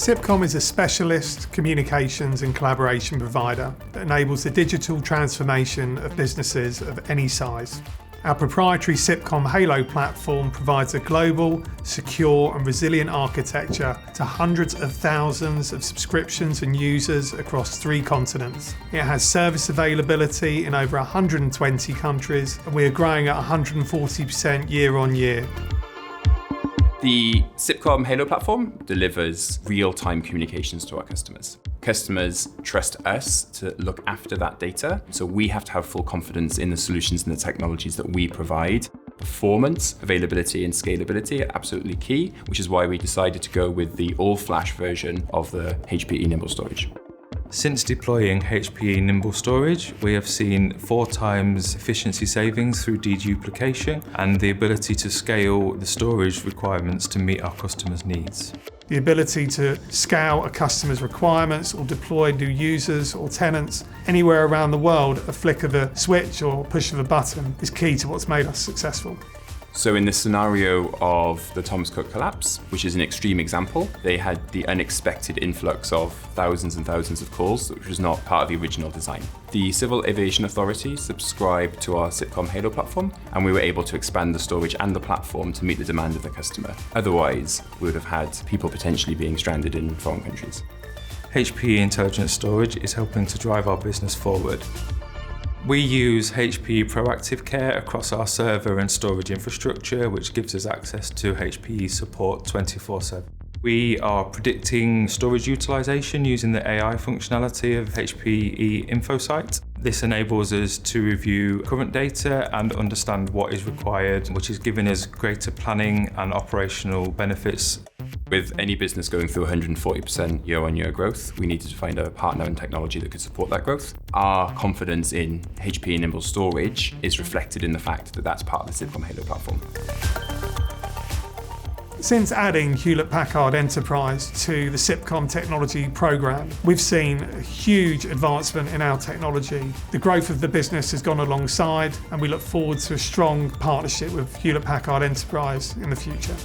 Sipcom is a specialist communications and collaboration provider that enables the digital transformation of businesses of any size. Our proprietary Sipcom HALO Platform provides a global, secure and resilient architecture to hundreds of thousands of subscriptions and users across 3 continents. It has service availability in over 120 countries, and we are growing at 140% year on year. The Sipcom HALO Platform delivers real-time communications to our customers. Customers trust us to look after that data, so we have to have full confidence in the solutions and the technologies that we provide. Performance, availability and scalability are absolutely key, which is why we decided to go with the all-flash version of the HPE Nimble storage. Since deploying HPE Nimble storage, we have seen 4 times efficiency savings through deduplication and the ability to scale the storage requirements to meet our customers' needs. The ability to scale a customer's requirements or deploy new users or tenants anywhere around the world at a flick of a switch or push of a button is key to what's made us successful. So in the scenario of the Thomas Cook collapse, which is an extreme example, they had the unexpected influx of thousands and thousands of calls, which was not part of the original design. The Civil Aviation Authority subscribed to our Sipcom HALO platform, and we were able to expand the storage and the platform to meet the demand of the customer. Otherwise, we would have had people potentially being stranded in foreign countries. HPE Intelligent Storage is helping to drive our business forward. We use HPE Proactive Care across our server and storage infrastructure, which gives us access to HPE support 24/7. We are predicting storage utilization using the AI functionality of HPE InfoSight. This enables us to review current data and understand what is required, which is giving us greater planning and operational benefits. With any business going through 140% year-on-year growth, we needed to find a partner and technology that could support that growth. Our confidence in HPE Nimble storage is reflected in the fact that that's part of the Sipcom HALO platform. Since adding Hewlett-Packard Enterprise to the Sipcom technology program, we've seen a huge advancement in our technology. The growth of the business has gone alongside, and we look forward to a strong partnership with Hewlett-Packard Enterprise in the future.